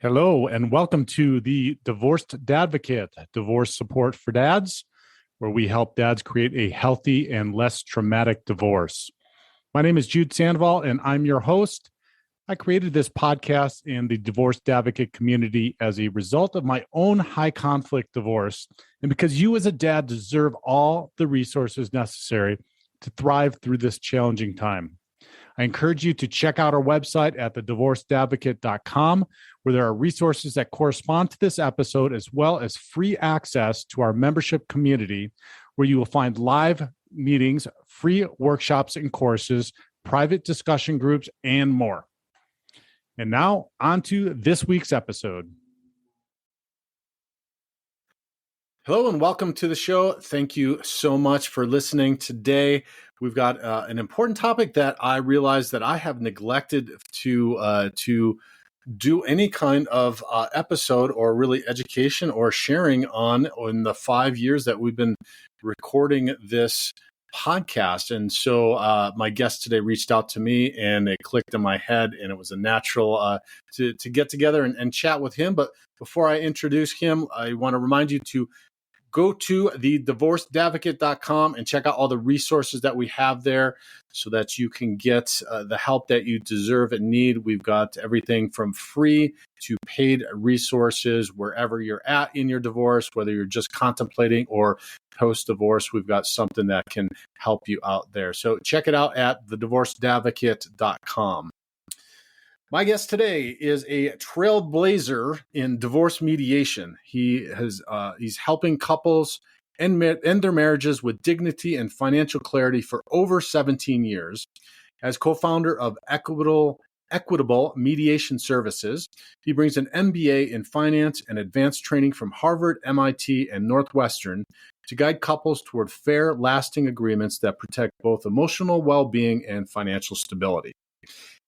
Hello, and welcome to the Divorced Dadvocate, divorce support for dads, where we help dads create a healthy and less traumatic divorce. My name is Jude Sandoval, and I'm your host. I created this podcast in the Divorced Advocate community as a result of my own high conflict divorce, and because you as a dad deserve all the resources necessary to thrive through this challenging time. I encourage you to check out our website at thedivorcedadvocate.com, where there are resources that correspond to this episode, as well as free access to our membership community, where you will find live meetings, free workshops and courses, private discussion groups, and more. And now, on to this week's episode. Hello and welcome to the show. Thank you so much for listening today. We've got an important topic that I realize that I have neglected to do any kind of episode or really education or sharing on in the 5 years that we've been recording this podcast. And so my guest today reached out to me and it clicked in my head, and it was a natural to get together and chat with him. But before I introduce him, I want to remind you to go to thedivorcedadvocate.com and check out all the resources that we have there so that you can get the help that you deserve and need. We've got everything from free to paid resources wherever you're at in your divorce, whether you're just contemplating or post-divorce. We've got something that can help you out there. So check it out at thedivorcedadvocate.com. My guest today is a trailblazer in divorce mediation. He's helping couples end their marriages with dignity and financial clarity for over 17 years. As co-founder of Equitable Mediation Services, he brings an MBA in finance and advanced training from Harvard, MIT, and Northwestern to guide couples toward fair, lasting agreements that protect both emotional well-being and financial stability.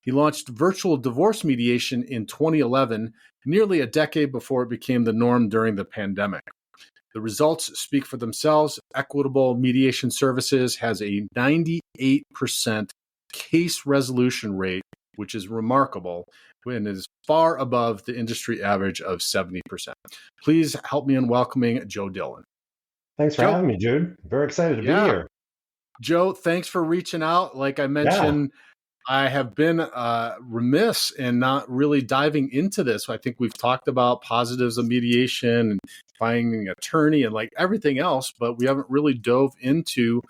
He launched virtual divorce mediation in 2011, nearly a decade before it became the norm during the pandemic. The results speak for themselves. Equitable Mediation Services has a 98% case resolution rate, which is remarkable and is far above the industry average of 70%. Please help me in welcoming Joe Dillon. Thanks for having me, Jude. Very excited to be here. Joe, thanks for reaching out. Like I mentioned, I have been remiss in not really diving into this. I think we've talked about positives of mediation and finding an attorney and like everything else, but we haven't really dove into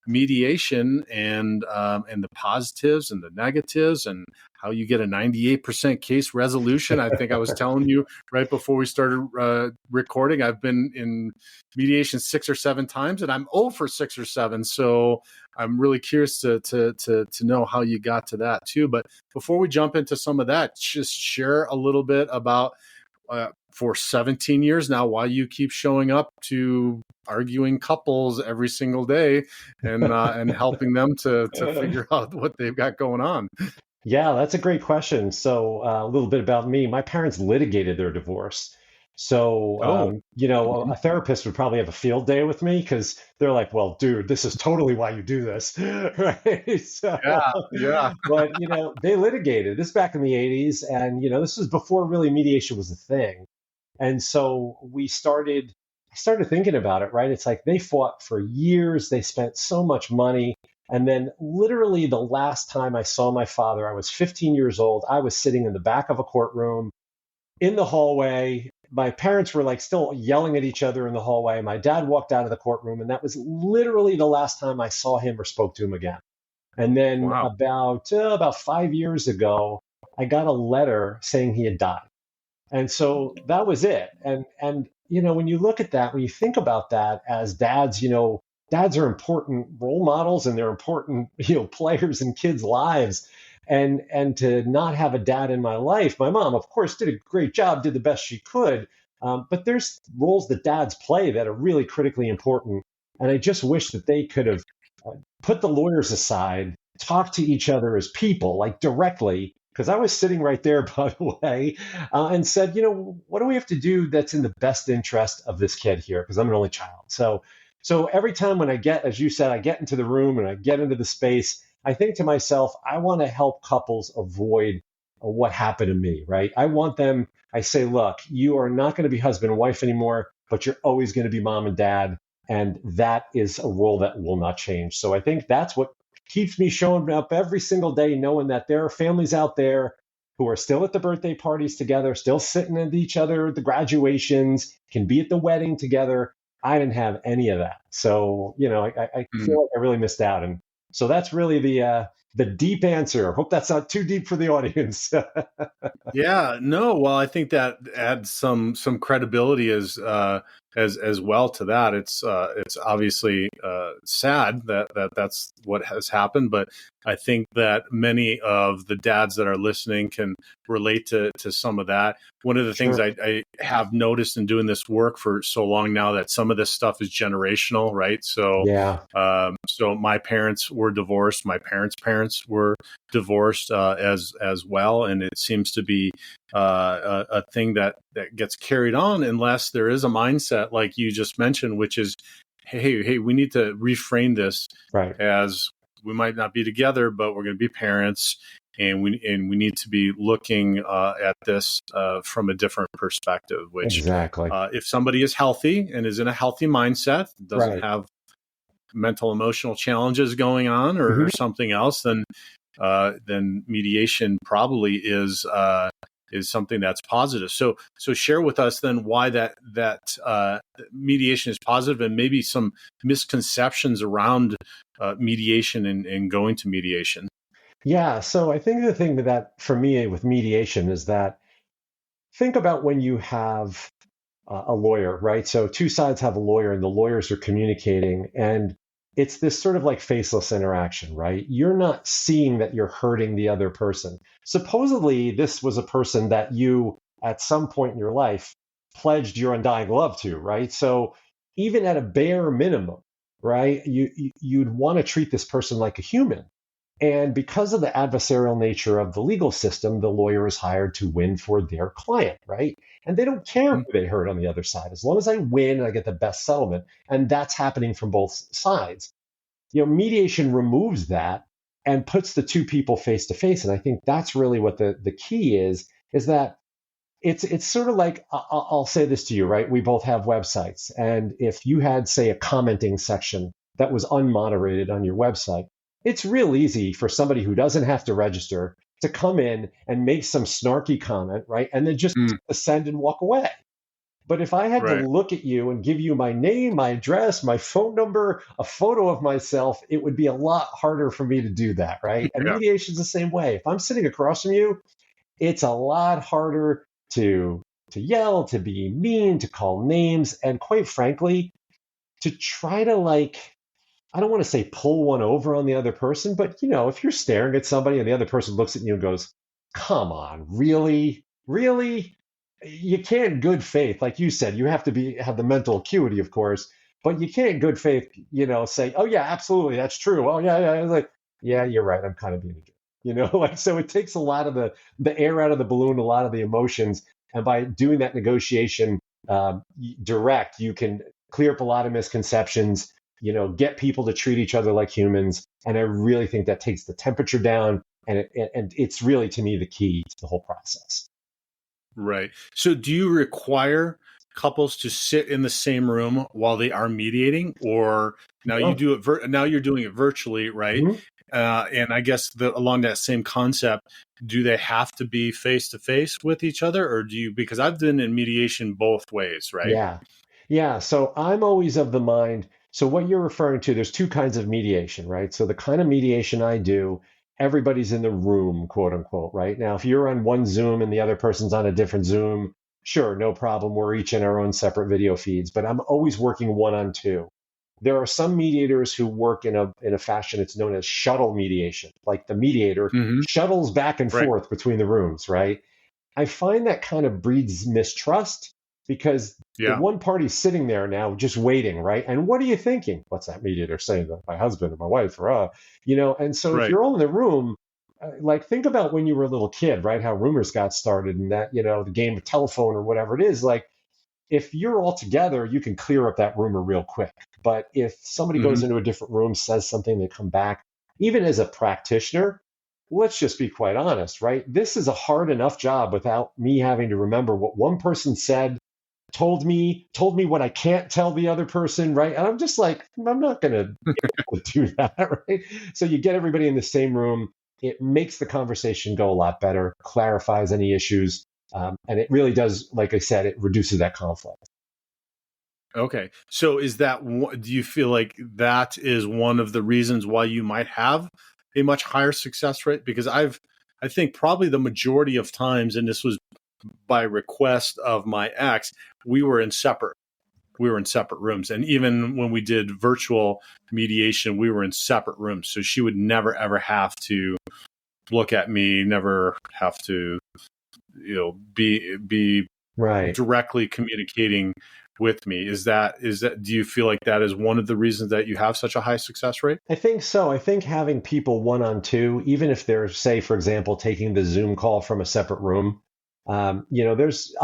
mediation and the positives and the negatives and how you get a 98% case resolution. I think I was telling you right before we started recording, I've been in mediation 6 or 7 times, and I'm 0 for 6 or 7. So I'm really curious to know how you got to that too. But before we jump into some of that, just share a little bit about for 17 years now, why you keep showing up to arguing couples every single day and helping them to figure out what they've got going on. Yeah, that's a great question. So a little bit about me. My parents litigated their divorce. So, a therapist would probably have a field day with me because they're like, well, dude, this is totally why you do this. Right. So, yeah. But, they litigated this back in the 80s. And, this was before really mediation was a thing. And so I started thinking about it, right? It's like they fought for years. They spent so much money. And then literally the last time I saw my father, I was 15 years old. I was sitting in the back of a courtroom in the hallway. My parents were like still yelling at each other in the hallway. My dad walked out of the courtroom, and that was literally the last time I saw him or spoke to him again. And then about 5 years ago, I got a letter saying he had died. And so that was it. And when you look at that, when you think about that as dads, dads are important role models and they're important, players in kids' lives. And to not have a dad in my life, my mom, of course, did a great job, did the best she could. But there's roles that dads play that are really critically important. And I just wish that they could have put the lawyers aside, talked to each other as people, like directly, because I was sitting right there, by the way, and said, what do we have to do that's in the best interest of this kid here? Because I'm an only child. So every time when I get, as you said, I get into the room and I get into the space, I think to myself, I want to help couples avoid what happened to me, right? I want them, I say, look, you are not going to be husband and wife anymore, but you're always going to be mom and dad. And that is a role that will not change. So I think that's what keeps me showing up every single day, knowing that there are families out there who are still at the birthday parties together, still sitting at each other at the graduations, can be at the wedding together. I didn't have any of that. So, I Mm. feel like I really missed out. And so that's really the deep answer. Hope that's not too deep for the audience. Yeah, no. Well, I think that adds some credibility as well to that. It's obviously sad that that's what has happened, but I think that many of the dads that are listening can relate to some of that. One of the things Sure. I have noticed in doing this work for so long now, that some of this stuff is generational, right? So, Yeah. so my parents were divorced. My parents were divorced as well, and it seems to be a thing that gets carried on unless there is a mindset like you just mentioned, which is, hey, we need to reframe this Right. as we might not be together, but we're going to be parents, and we need to be looking at this from a different perspective. Which, Exactly. if somebody is healthy and is in a healthy mindset, doesn't Right. have mental emotional challenges going on or Mhm. something else, then mediation probably is something that's positive. So share with us then why that mediation is positive, and maybe some misconceptions around mediation and going to mediation. Yeah. So I think the thing that for me with mediation is that think about when you have a lawyer, right? So two sides have a lawyer and the lawyers are communicating, and it's this sort of like faceless interaction, right? You're not seeing that you're hurting the other person. Supposedly, this was a person that you, at some point in your life, pledged your undying love to, right? So even at a bare minimum, right, you'd want to treat this person like a human. And because of the adversarial nature of the legal system, the lawyer is hired to win for their client, right? And they don't care Mhm. who they hurt on the other side, as long as I win and I get the best settlement. And that's happening from both sides. Mediation removes that and puts the two people face to face. And I think that's really what the key is that it's sort of like I'll say this to you, right? We both have websites, and if you had, say, a commenting section that was unmoderated on your website, it's real easy for somebody who doesn't have to register to come in and make some snarky comment, right? And then just Mm, send and walk away. But if I had to right. look at you and give you my name, my address, my phone number, a photo of myself, it would be a lot harder for me to do that, right? And Yeah. mediation's the same way. If I'm sitting across from you, it's a lot harder to yell, to be mean, to call names, and quite frankly, to try to I don't want to say pull one over on the other person, but if you're staring at somebody and the other person looks at you and goes, "Come on, really? Really?" You can't good faith, like you said, you have to have the mental acuity, of course, but you can't good faith, say, "Oh yeah, absolutely, that's true. Oh yeah, yeah." It's like, "Yeah, you're right. I'm kind of being a jerk." Like so it takes a lot of the air out of the balloon, a lot of the emotions, and by doing that negotiation direct, you can clear up a lot of misconceptions, get people to treat each other like humans. And I really think that takes the temperature down. And it's really, to me, the key to the whole process. Right. So do you require couples to sit in the same room while they are mediating, or now you No. do it now you're doing it virtually, right? Mhm. And I guess along that same concept, do they have to be face to face with each other, or do you? Because I've been in mediation both ways, right? Yeah. Yeah. So I'm always of the mind. So what you're referring to, there's two kinds of mediation, right? So the kind of mediation I do, everybody's in the room, quote unquote, right? Now, if you're on one Zoom and the other person's on a different Zoom, sure, no problem. We're each in our own separate video feeds, but I'm always working one on two. There are some mediators who work in a fashion it's known as shuttle mediation, like the mediator Hmm. shuttles back and Right. forth between the rooms, right? I find that kind of breeds mistrust because the Yeah. one party's sitting there now just waiting, right? And what are you thinking? What's that mediator saying to my husband or my wife or and so if Right. you're all in the room, like think about when you were a little kid, right? How rumors got started and that, the game of telephone or whatever it is, like if you're all together, you can clear up that rumor real quick. But if somebody goes Hmm. into a different room, says something, they come back, even as a practitioner, let's just be quite honest, right? This is a hard enough job without me having to remember what one person said, told me what I can't tell the other person, right? And I'm just like, I'm not going to be able to do that, right? So you get everybody in the same room. It makes the conversation go a lot better, clarifies any issues, and it really does, like I said, it reduces that conflict. Okay. So do you feel like that is one of the reasons why you might have a much higher success rate? Because I think probably the majority of times, and this was by request of my ex, we were in separate rooms. And even when we did virtual mediation, we were in separate rooms. So she would never, ever have to look at me, never have to, be right. directly communicating with me. Do you feel like that is one of the reasons that you have such a high success rate? I think so. I think having people 1-on-2, even if they're, say, for example, taking the Zoom call from a separate room, there's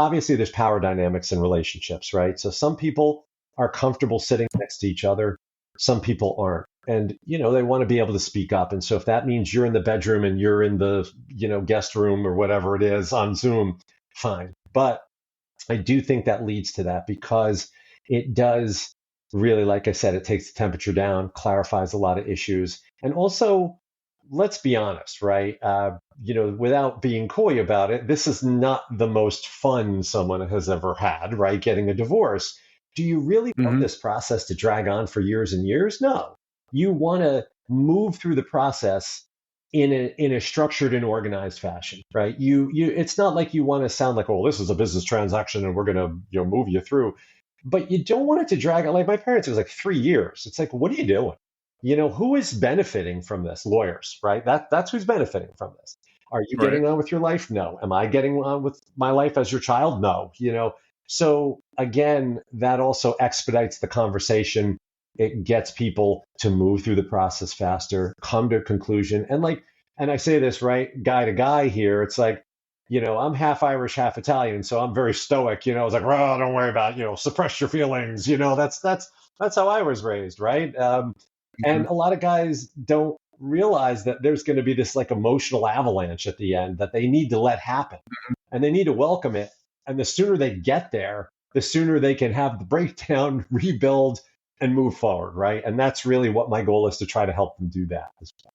power dynamics in relationships, right? So some people are comfortable sitting next to each other. Some people aren't. And, they want to be able to speak up. And so if that means you're in the bedroom and you're in the, guest room or whatever it is on Zoom, fine. But I do think that leads to that because it does really, like I said, it takes the temperature down, clarifies a lot of issues. And also, let's be honest, right? Without being coy about it, this is not the most fun someone has ever had, right? Getting a divorce. Do you really want this process to drag on for years and years? No. You want to move through the process in a structured and organized fashion, right? It's not like you want to sound like, oh, this is a business transaction and we're going to move you through, but you don't want it to drag out. Like my parents, it was like 3 years. It's like, what are you doing? Who is benefiting from this? Lawyers, right? That's who's benefiting from this. Are you getting on with your life? No. Am I getting on with my life as your child? No. So again, that also expedites the conversation. It gets people to move through the process faster, come to a conclusion. And I say this, right, guy to guy here, it's like, I'm half Irish, half Italian, so I'm very stoic, it's like, well, don't worry about it, suppress your feelings, that's how I was raised, right? And a lot of guys don't realize that there's going to be this like emotional avalanche at the end that they need to let happen, and they need to welcome it. And the sooner they get there, the sooner they can have the breakdown, rebuild, and move forward, right? And that's really what my goal is, to try to help them do that as well.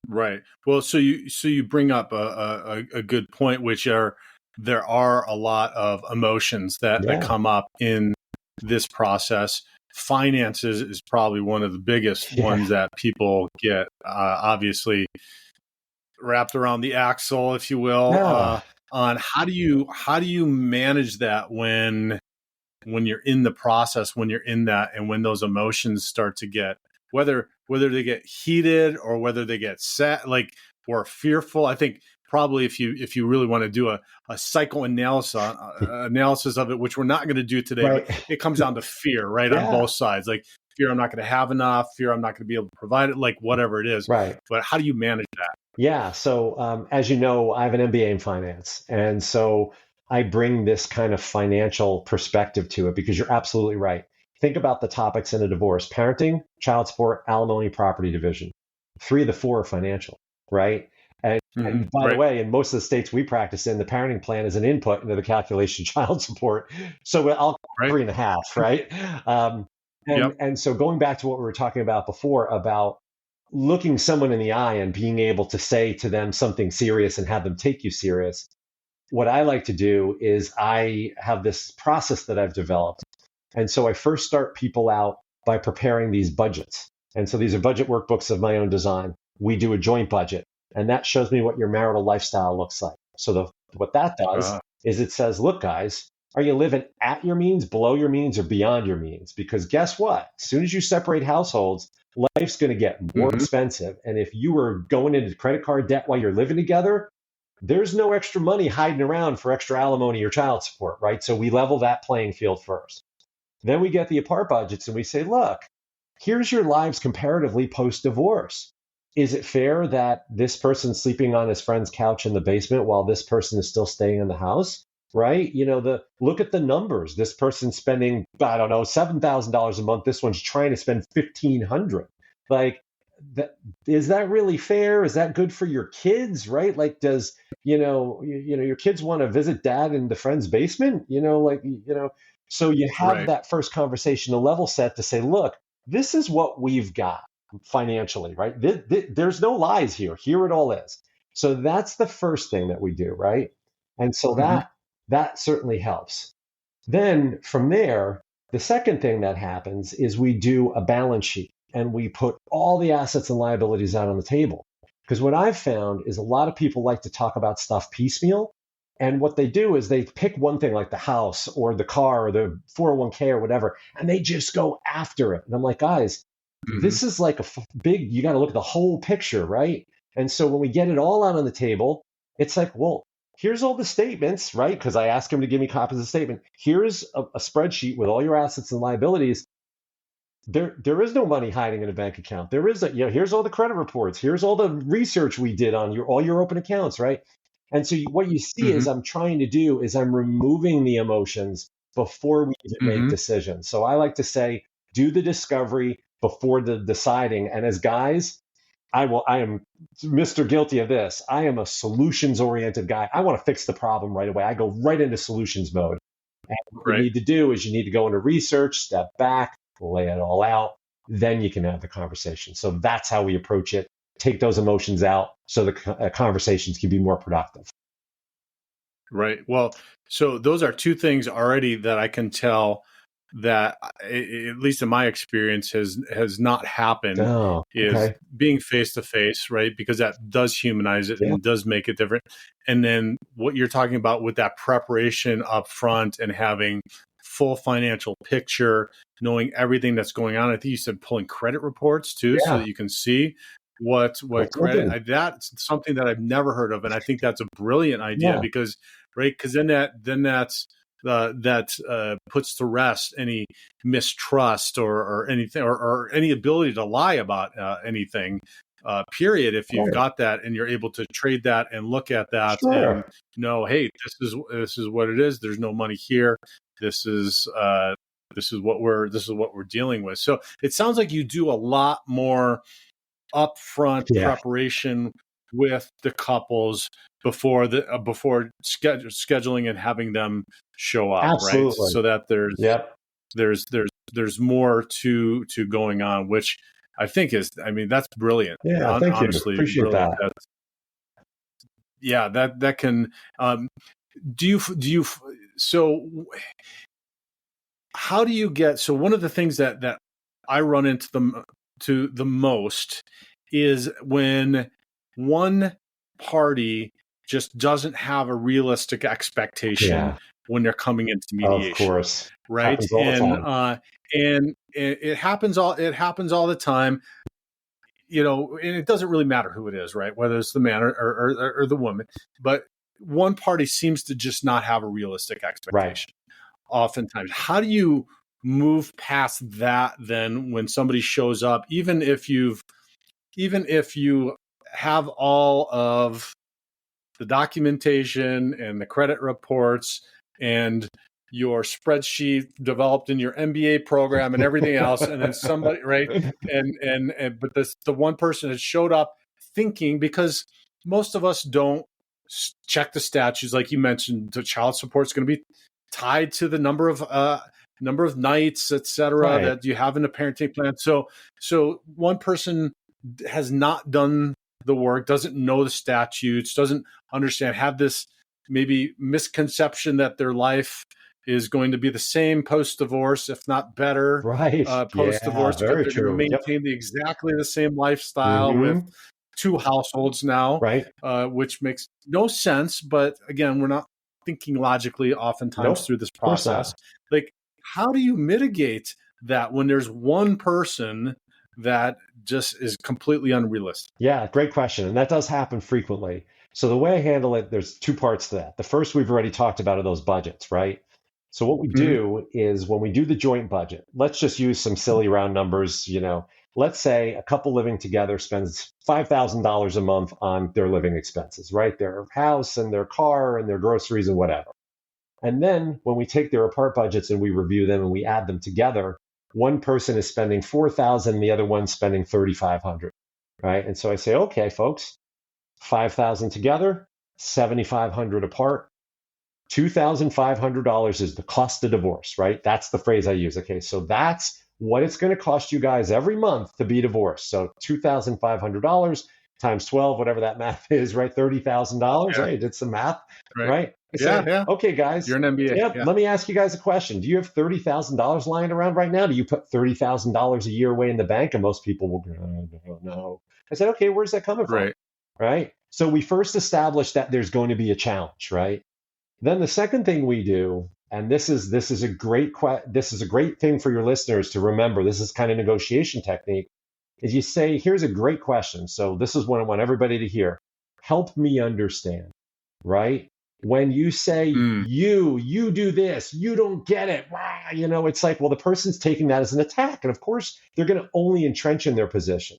Right. Well, so you bring up a good point, which there are a lot of emotions that come up in this process. Finances is probably one of the biggest ones that people get obviously wrapped around the axle, if you will. On how do you manage that when you're in the process, when you're in that, and when those emotions start to get, whether they get heated or whether they get sad, or fearful. I think probably if you really want to do a psychoanalysis analysis of it, which we're not going to do today, right. But it comes down to fear, right? On both sides, like fear I'm not going to have enough, fear I'm not going to be able to provide it, like whatever it is. Right. But how do you manage that? Yeah. So as you know, I have an MBA in finance. And so I bring this kind of financial perspective to it because you're absolutely right. Think about the topics in a divorce: parenting, child support, alimony, property division. 3 of the 4 are financial, right? And by the way, in most of the states we practice in, the parenting plan is an input into the calculation of child support. So I'll 3.5, right? And so going back to what we were talking about before about looking someone in the eye and being able to say to them something serious and have them take you serious. What I like to do is I have this process that I've developed. And so I first start people out by preparing these budgets. And so these are budget workbooks of my own design. We do a joint budget, and that shows me what your marital lifestyle looks like. So what that does is it says, look, guys, are you living at your means, below your means, or beyond your means? Because guess what? As soon as you separate households, life's going to get more expensive. And if you were going into credit card debt while you're living together, there's no extra money hiding around for extra alimony or child support, right? So we level that playing field first. Then we get the apart budgets and we say, look, here's your lives comparatively post-divorce. Is it fair that this person's sleeping on his friend's couch in the basement while this person is still staying in the house? Right? Look at the numbers. This person's spending, I don't know, $7,000 a month. This one's trying to spend $1,500. Like, that is that really fair? Is that good for your kids, right? Like, does your kids want to visit dad in the friend's basement? So you have Right. that first conversation, a level set to say, look, this is what we've got financially, right? There's no lies here. Here it all is. So that's the first thing that we do, right? And so Hmm. that certainly helps. Then from there, the second thing that happens is we do a balance sheet and we put all the assets and liabilities out on the table. Because what I've found is a lot of people like to talk about stuff piecemeal. And what they do is they pick one thing like the house or the car or the 401k or whatever, and they just go after it. And I'm like, guys, Hmm. this is like big, you got to look at the whole picture, right? And so when we get it all out on the table, it's like, well, here's all the statements, right? Because I asked him to give me copies of the statement. Here's a spreadsheet with all your assets and liabilities. There is no money hiding in a bank account. There is here's all the credit reports. Here's all the research we did on all your open accounts, right? And so what you see is Hmm. I'm trying to do is I'm removing the emotions before we even make Hmm. decisions. So I like to say, do the discovery before the deciding. And as guys, I am Mr. Guilty of this. I am a solutions oriented guy. I want to fix the problem right away. I go right into solutions mode. And what you Right. need to do is you need to go into research, step back, lay it all out. Then you can have the conversation. So that's how we approach it. Take those emotions out so the conversations can be more productive. Right. Well, so those are two things already that I can tell that, at least in my experience, has not happened, Oh, is okay. being face to face, right? Because that does humanize it Yeah. and does make it different. And then what you're talking about with that preparation up front and having full financial picture, knowing everything that's going on. I think you said pulling credit reports too, so Yeah. that you can see what That's what credit. I did. That's something that I've never heard of, and I think that's a brilliant idea Yeah. because right, because that puts to rest any mistrust or anything or any ability to lie about anything. Period. If you've Right. got that and you're able to trade that and look at that and Sure. know, hey, this is what it is. There's no money here. This is what we're dealing with. So it sounds like you do a lot more upfront Yeah. preparation with the couples before scheduling and having them show up, right? Absolutely. So that Yep. there's there's there's more to going on, which I think is, I mean, that's brilliant. Yeah. Thank you. Honestly, Appreciate brilliant. that. That's yeah. That can. Do you? So how do you get? So one of the things that I run into the most is when one party just doesn't have a realistic expectation Yeah. when they're coming into Of mediation, course. right? Happens all the And time. it happens all the time, and it doesn't really matter who it is, right? Whether it's the man or the woman, but one party seems to just not have a realistic Right. expectation oftentimes. How do you move past that then when somebody shows up, even if you have all of the documentation and the credit reports and your spreadsheet developed in your MBA program and everything else, and then somebody, right? And but the one person has showed up thinking, because most of us don't check the statutes, like you mentioned, the child support is going to be tied to the number of nights, et cetera, Right. that you have in a parenting plan. So one person has not done the work, doesn't know the statutes, doesn't understand, have this maybe misconception that their life is going to be the same post divorce, if not better, Right. post Yeah. divorce, because Very they're going to true. Yep. maintain exactly the same lifestyle with Hmm. two households now, Right. which makes no sense. But again, we're not thinking logically oftentimes Nope. through this Of course process. not. Like, how do you mitigate that when there's one person that just is completely unrealistic? Yeah, great question. And that does happen frequently. So the way I handle it, there's two parts to that. The first we've already talked about are those budgets, right? So what we Mhm. do is when we do the joint budget, let's just use some silly round numbers, let's say a couple living together spends $5,000 a month on their living expenses, right? Their house and their car and their groceries and whatever. And then when we take their apart budgets and we review them and we add them together, one person is spending 4,000, the other one's spending 3,500. right? And so I say, okay, folks, 5,000 together, 7,500 apart. $2,500 is the cost of divorce, right? That's the phrase I use. Okay, so that's what it's going to cost you guys every month to be divorced. So $2,500 times 12, whatever that math is, right? $30,000, Yeah. right? I did some math, Right. right? I Yeah. say, Yeah. okay, guys, You're an MBA. yep, Yeah. let me ask you guys a question. Do you have $30,000 lying around right now? Do you put $30,000 a year away in the bank? And most people will go, oh, no. I said, okay, where's that coming from? Right. Right? So we first established that there's going to be a challenge, right? Then the second thing we do, and this is a great thing for your listeners to remember. This is kind of negotiation technique. Is you say, here's a great question. So this is what I want everybody to hear. Help me understand, right? When you say Mm. you do this, you don't get it. It's like, well, the person's taking that as an attack, and of course they're going to only entrench in their position.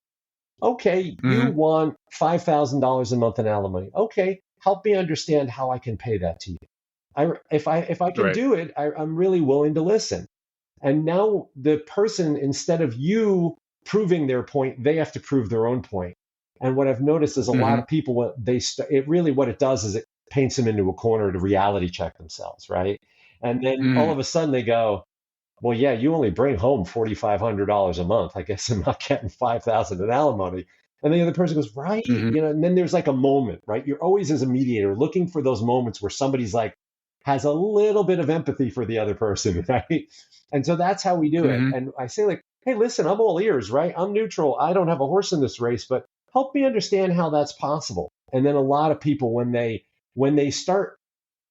Okay, you Mm-hmm. want $5,000 a month in alimony. Okay, help me understand how I can pay that to you. If I can Right. do it, I'm really willing to listen. And now the person, instead of you proving their point, they have to prove their own point. And what I've noticed is a lot Mm-hmm. of people, what it does is it paints them into a corner to reality check themselves, right? And then all Mm. of a sudden they go, well, yeah, you only bring home $4,500 a month. I guess I'm not getting 5,000 in alimony. And the other person goes, right, Mm-hmm. and then there's like a moment, right? You're always, as a mediator, looking for those moments where somebody's like has a little bit of empathy for the other person, right? And so that's how we do it. Mm-hmm. And I say, like, hey, listen, I'm all ears, right? I'm neutral. I don't have a horse in this race, but help me understand how that's possible. And then a lot of people, when they start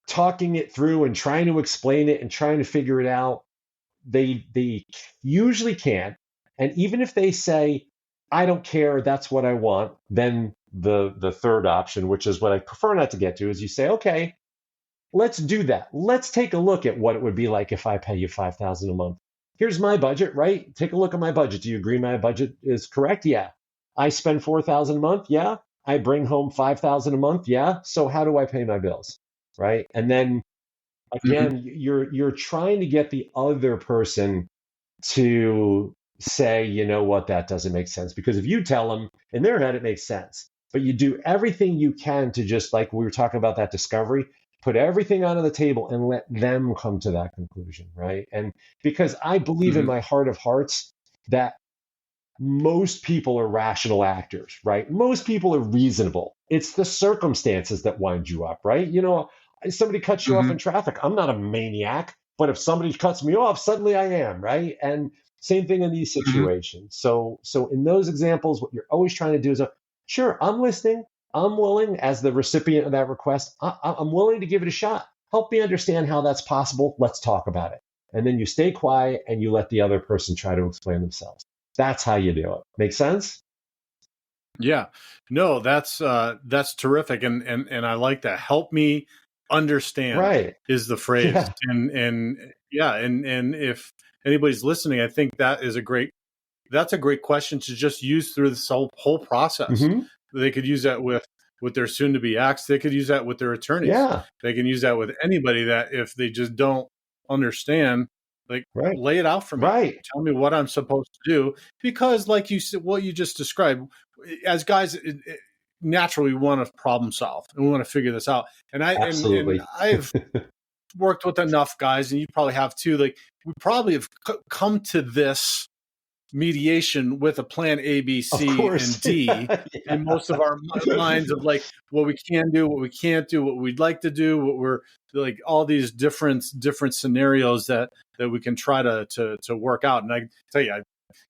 talking it through and trying to explain it and trying to figure it out, they usually can't. And even if they say, I don't care, that's what I want, then the third option, which is what I prefer not to get to, is you say, okay, let's do that. Let's take a look at what it would be like if I pay you 5,000 a month. Here's my budget, right? Take a look at my budget. Do you agree my budget is correct? Yeah. I spend 4,000 a month. Yeah. I bring home 5,000 a month. Yeah. So how do I pay my bills? Right? And then Mm-hmm. again, you're trying to get the other person to say, you know what, that doesn't make sense. Because if you tell them in their head, it makes sense. But you do everything you can to, just like we were talking about that discovery, put everything onto the table and let them come to that conclusion, right? And because I believe in Mm-hmm. my heart of hearts that most people are rational actors, right? Most people are reasonable. It's the circumstances that wind you up, right? Somebody cuts you off Mm-hmm. in traffic. I'm not a maniac, but if somebody cuts me off, suddenly I am, right? And same thing in these Mm-hmm. situations. So in those examples, what you're always trying to do is, sure, I'm listening. I'm willing, as the recipient of that request, I'm willing to give it a shot. Help me understand how that's possible. Let's talk about it. And then you stay quiet and you let the other person try to explain themselves. That's how you do it. Make sense? Yeah. No, that's terrific. And I like that. Help me understand Right. is the phrase. Yeah. And yeah, and if anybody's listening, I think that's a great question to just use through this whole process. Hmm. They could use that with their soon to be ex. They could use that with their attorneys. Yeah. They can use that with anybody that if they just don't understand, like Right. lay it out for me. Right. Tell me what I'm supposed to do. Because like you said, what you just described, as guys, naturally we want to problem solve and we want to figure this out. And Absolutely. I've worked with enough guys, and you probably have too. Like we probably have come to this mediation with a plan A, B, Of C, and course. D in most of our minds of like what we can do, what we can't do, what we'd like to do, what we're like, all these different scenarios that we can try to work out. And I tell you, I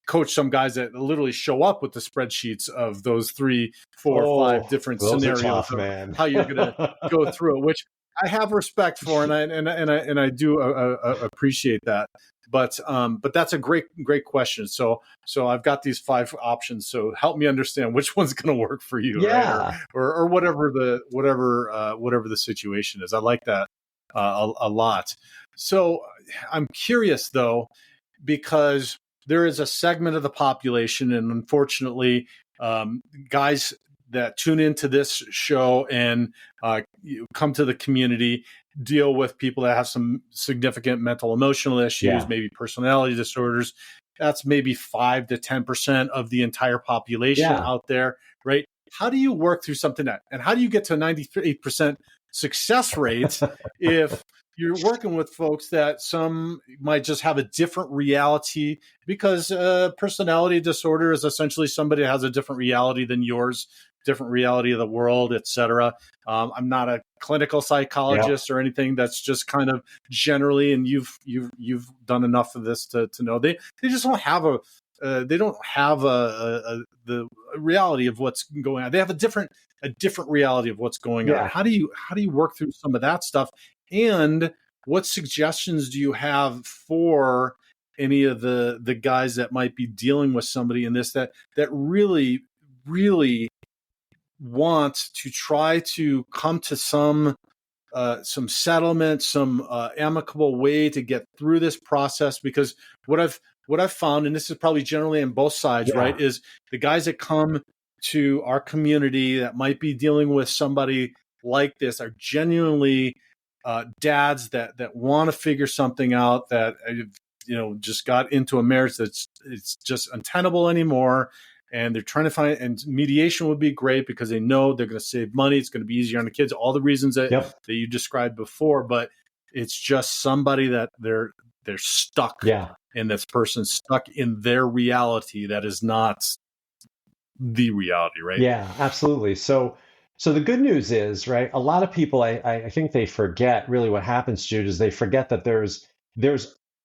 coach some guys that literally show up with the spreadsheets of those 3, 4, 5 Oh, different those are scenarios tough, of man. how you're going to go through it, which I have respect for, and I do appreciate that. But that's a great question. So I've got these 5 options. So help me understand which one's going to work for you, right? Yeah. Or whatever the situation is. I like that a lot. So I'm curious though, because there is a segment of the population, and unfortunately, guys that tune into this show and come to the community deal with people that have some significant mental emotional issues, Yeah. maybe personality disorders. that's maybe 5 to 10% of the entire population Yeah. out there, right? How do you work through something that, and how do you get to a 98% success rate if you're working with folks that some might just have a different reality, because personality disorder is essentially somebody that has a different reality than yours, different reality of the world, et cetera. I'm not a clinical psychologist or anything. That's just kind of generally, and you've done enough of this to know they just don't have the reality of what's going on. They have a different reality of what's going on. Yeah. How do you work through some of that stuff? And what suggestions do you have for any of the guys that might be dealing with somebody in this that really want to try to come to some settlement, some amicable way to get through this process? Because what I've found, and this is probably generally on both sides, Yeah. right, is the guys that come to our community that might be dealing with somebody like this are genuinely dads that want to figure something out, that just got into a marriage that's it's just untenable anymore, and they're trying to find, and mediation would be great because they know they're going to save money, it's going to be easier on the kids, all the reasons that you described before, but it's just somebody that they're stuck, and this person's stuck in their reality that is not the reality, right? Yeah, absolutely. So the good news is, right, a lot of people, I think they forget really what happens, Jude, is they forget that there's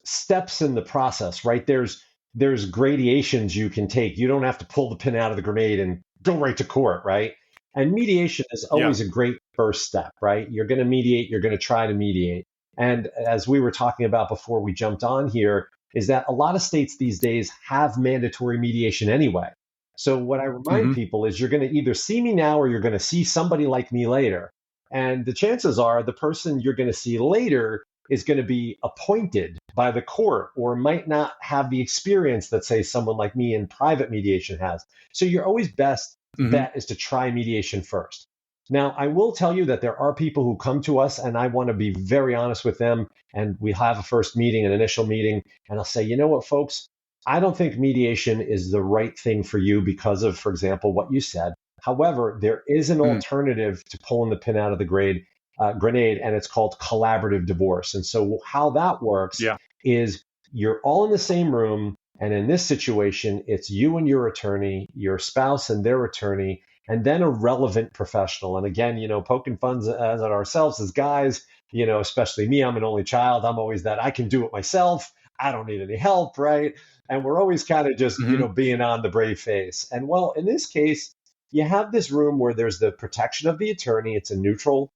steps in the process, right? There's gradations you can take. You don't have to pull the pin out of the grenade and go right to court, right? And mediation is always a great first step, right? You're going to mediate, you're going to try to mediate. And as we were talking about before we jumped on here, is that a lot of states these days have mandatory mediation anyway. So what I remind people is you're going to either see me now or you're going to see somebody like me later. And the chances are the person you're going to see later is going to be appointed by the court or might not have the experience that, say, someone like me in private mediation has. So your always best bet is to try mediation first. Now, I will tell you that there are people who come to us, and I want to be very honest with them, and we have a first meeting, an initial meeting, and I'll say, you know what, folks, I don't think mediation is the right thing for you because of, for example, what you said. However, there is an alternative to pulling the pin out of the grenade, and it's called collaborative divorce. And so how that works is you're all in the same room, and in this situation, it's you and your attorney, your spouse and their attorney, and then a relevant professional. And again, poking fun at ourselves as guys, especially me, I'm an only child. I'm always that I can do it myself. I don't need any help, right? And we're always kind of just, being on the brave face. And well, in this case, you have this room where there's the protection of the attorney. It's a neutral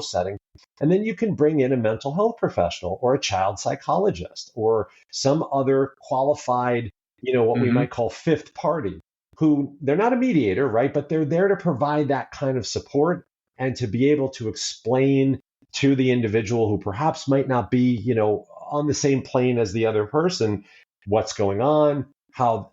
setting. And then you can bring in a mental health professional or a child psychologist or some other qualified, what we might call fifth party, who they're not a mediator, right? But they're there to provide that kind of support and to be able to explain to the individual who perhaps might not be, on the same plane as the other person, what's going on, how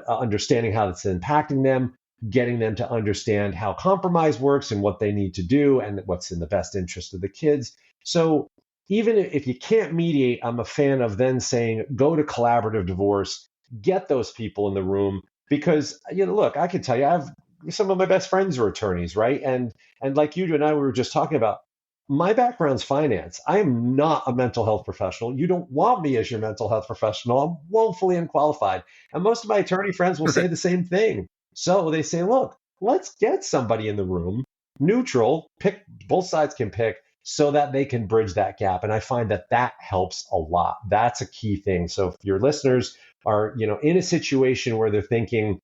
understanding how it's impacting them, getting them to understand how compromise works and what they need to do and what's in the best interest of the kids. So even if you can't mediate, I'm a fan of then saying, go to collaborative divorce, get those people in the room, because, look, I can tell you, some of my best friends are attorneys, right? And like you and I, we were just talking about, my background's finance. I am not a mental health professional. You don't want me as your mental health professional. I'm woefully unqualified. And most of my attorney friends will say the same thing. So they say, look, let's get somebody in the room, neutral, pick, both sides can pick, so that they can bridge that gap. And I find that helps a lot. That's a key thing. So if your listeners are, in a situation where they're thinking,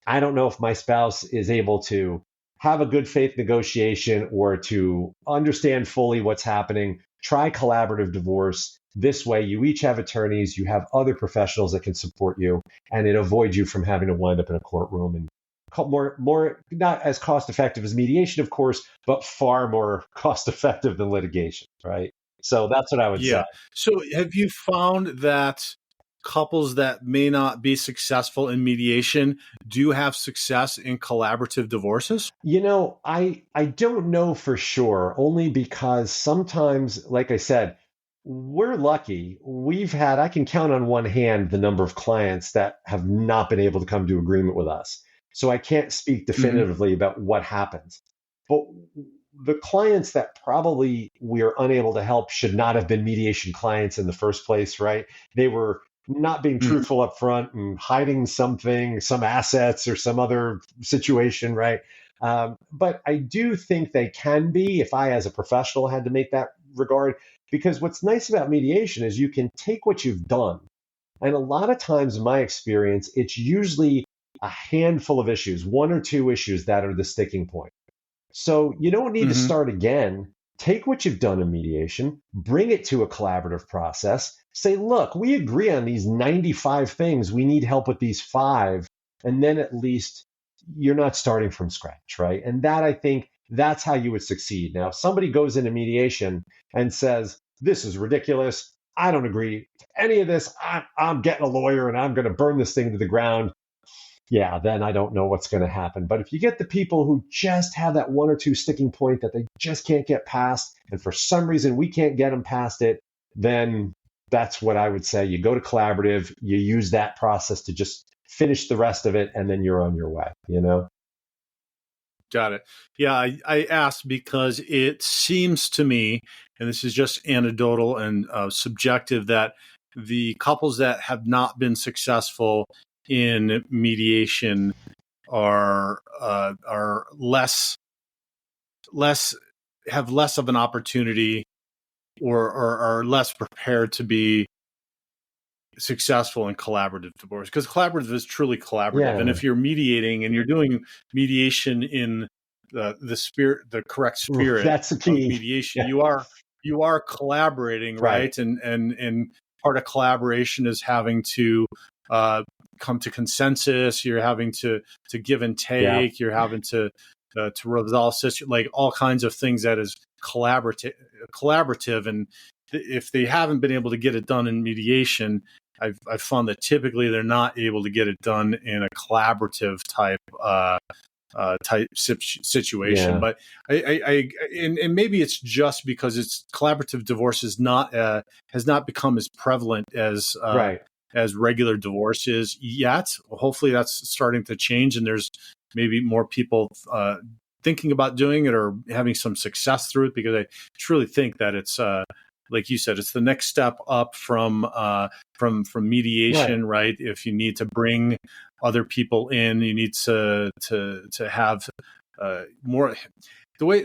I don't know if my spouse is able to have a good faith negotiation or to understand fully what's happening, try collaborative divorce. This way, you each have attorneys, you have other professionals that can support you, and it avoids you from having to wind up in a courtroom. And more not as cost effective as mediation, of course, but far more cost effective than litigation, right? So that's what I would say. So have you found that couples that may not be successful in mediation do have success in collaborative divorces? I don't know for sure, only because sometimes, like I said, we're lucky. I can count on one hand the number of clients that have not been able to come to agreement with us. So I can't speak Hmm. definitively about what happens. But the clients that probably we're unable to help should not have been mediation clients in the first place, right? They were not being Hmm. truthful up front and hiding something, some assets or some other situation, right? But I do think they can be if I, as a professional, had to make that regard. Because what's nice about mediation is you can take what you've done. And a lot of times, in my experience, it's usually a handful of issues, one or two issues that are the sticking point. So you don't need to Hmm. start again. Take what you've done in mediation, bring it to a collaborative process. Say, look, we agree on these 95 things. We need help with these five. And then at least you're not starting from scratch, right? And that, I think, that's how you would succeed. Now, if somebody goes into mediation and says, this is ridiculous, I don't agree to any of this, I'm getting a lawyer and I'm going to burn this thing to the ground, yeah, then I don't know what's going to happen. But if you get the people who just have that one or two sticking point that they just can't get past, and for some reason we can't get them past it, then that's what I would say. You go to collaborative, you use that process to just finish the rest of it, and then you're on your way, you know? Got it. Yeah, I asked because it seems to me, and this is just anecdotal and subjective, that the couples that have not been successful in mediation are less have less of an opportunity, or are less prepared to be successful in collaborative divorce, because collaborative is truly collaborative. And Yeah. if you're mediating and you're doing mediation in the correct Oof, spirit that's the of key. mediation, Yeah. you are collaborating, Right. right? And part of collaboration is having to uh, come to consensus. You're having to give and Yeah. take. You're having to resolve like all kinds of things that is collaborative. And if they haven't been able to get it done in mediation, I've found that typically they're not able to get it done in a collaborative type situation. Yeah. But and maybe it's just because it's collaborative divorce has not become as prevalent Right. as regular divorce is yet. Hopefully, that's starting to change, and there's maybe more people thinking about doing it or having some success through it, because I truly think that it's like you said, it's the next step up from Right. mediation, right? If you need to bring other people in, you need to have more the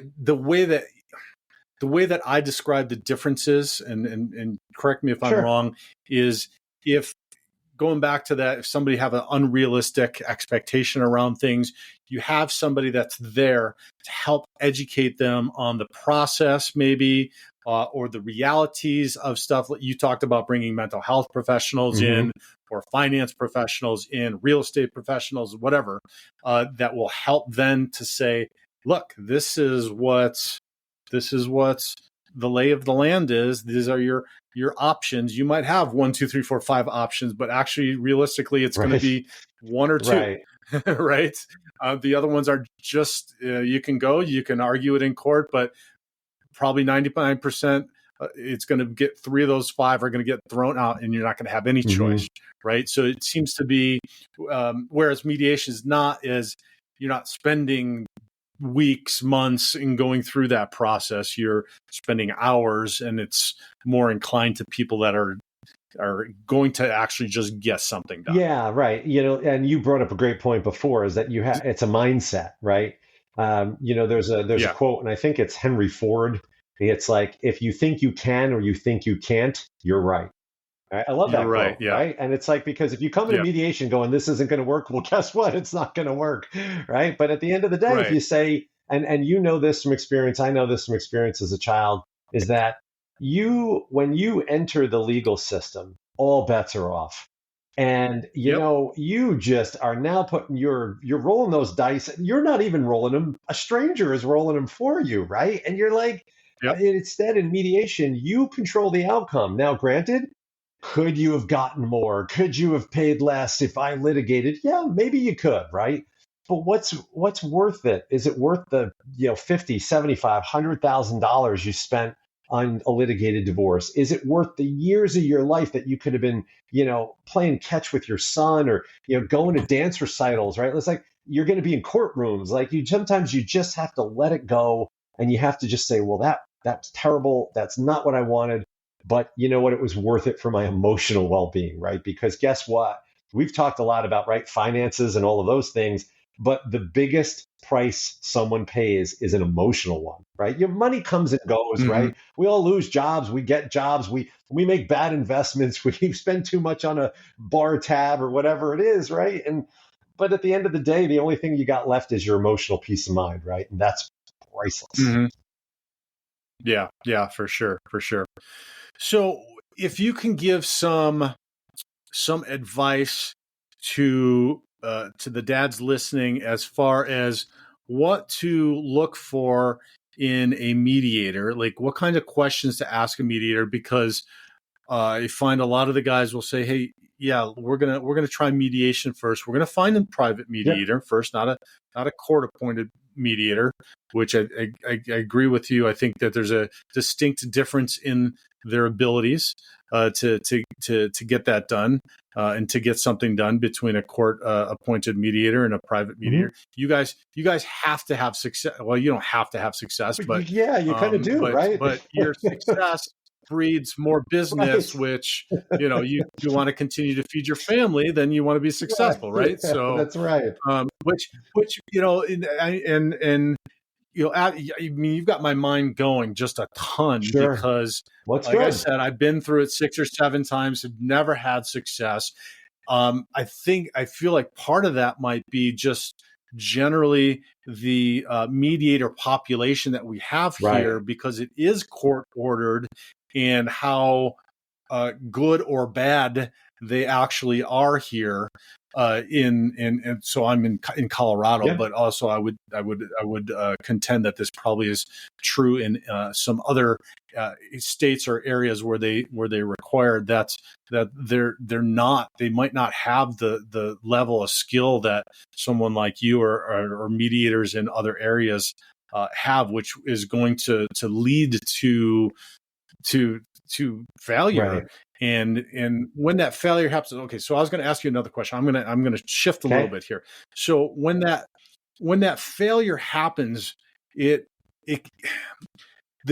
way that I describe the differences, and correct me if I'm Sure. wrong, is if going back to that, if somebody have an unrealistic expectation around things, you have somebody that's there to help educate them on the process, maybe, or the realities of stuff. You talked about bringing mental health professionals Hmm. in, or finance professionals in, real estate professionals, whatever, that will help then to say, look, this is what the lay of the land is. These are your options. You might have 1, 2, 3, 4, 5 options, but actually, realistically, it's going to Right. be one or two, Right. right? The other ones are just you can argue it in court, but probably 99%, it's going to get three of those five are going to get thrown out, and you're not going to have any Hmm. choice, right? So it seems to be, whereas mediation is not, is you're not spending weeks, months in going through that process. You're spending hours, and it's more inclined to people that are going to actually just get something done. Yeah, right. And you brought up a great point before, is that it's a mindset, right? There's a Yeah, quote, and I think it's Henry Ford. It's like, if you think you can or you think you can't, you're right. I love you're that right. quote, Yeah, right? And it's like, because if you come into yeah, mediation going, this isn't going to work, well, guess what? It's not going to work, right? But at the end of the day, if right. you say, and you know this from experience, I know this from experience as a child, is that when you enter the legal system, all bets are off. And Yep, you just are now you're rolling those dice. You're not even rolling them. A stranger is rolling them for you, right? And you're like, yep, instead, in mediation, you control the outcome. Now, granted, could you have gotten more? Could you have paid less if I litigated? Yeah, maybe you could, right? But what's worth it? Is it worth the 50, 75, $100,000 you spent on a litigated divorce? Is it worth the years of your life that you could have been, playing catch with your son, or, going to dance recitals, right? It's like you're going to be in courtrooms. Like sometimes you just have to let it go, and you have to just say, well, that's terrible. That's not what I wanted. But you know what? It was worth it for my emotional well-being, right? Because guess what? We've talked a lot about, right, finances and all of those things, but the biggest price someone pays is an emotional one, right? Your money comes and goes, right? We all lose jobs. We get jobs. We make bad investments. We spend too much on a bar tab or whatever it is, right? But at the end of the day, the only thing you got left is your emotional peace of mind, right? And that's priceless. Yeah, for sure. So if you can give some advice to the dads listening as far as what to look for in a mediator, like what kind of questions to ask a mediator, because I find a lot of the guys will say, "Hey, yeah, we're gonna try mediation first. We're gonna find a private mediator first, not a court appointed mediator." Which I agree with you. I think that there's a distinct difference in their abilities to get that done and to get something done between a court appointed mediator and a private mediator. You guys have to have success. Well, you don't have to have success, but yeah, you kind of do, right? But your success breeds more business, Right. which you want to continue to feed your family, then you want to be successful, right? Yeah, So that's right. which I mean, you've got my mind going just a ton because, What's like good? I said, I've been through it 6 or 7 times, have never had success. I feel like part of that might be just generally the mediator population that we have here, because it is court ordered, and how good or bad they actually are here. And so I'm in Colorado, but also I would contend that this probably is true in some other states or areas where they require that they might not have the level of skill that someone like you or mediators in other areas have, which is going to lead to failure. Right. And when that failure happens, okay, so I was going to ask you another question. I'm going to shift a little bit here. So when that failure happens, the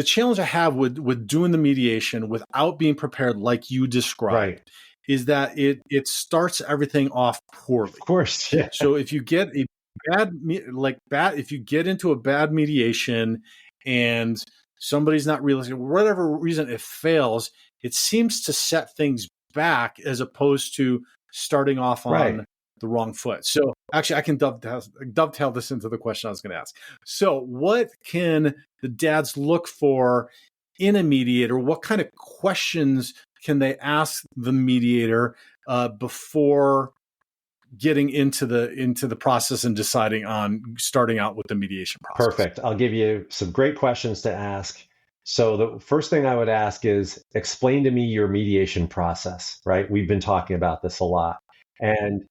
challenge I have with doing the mediation without being prepared, like you described, is that it starts everything off poorly. Of course. Yeah. So if you get if you get into a bad mediation and somebody's not realizing, for whatever reason it fails, it seems to set things back as opposed to starting off on the wrong foot. So actually, I can dovetail this into the question I was going to ask. So what can the dads look for in a mediator? What kind of questions can they ask the mediator before getting into the process and deciding on starting out with the mediation process? Perfect. I'll give you some great questions to ask. So the first thing I would ask is, explain to me your mediation process, right? We've been talking about this a lot. And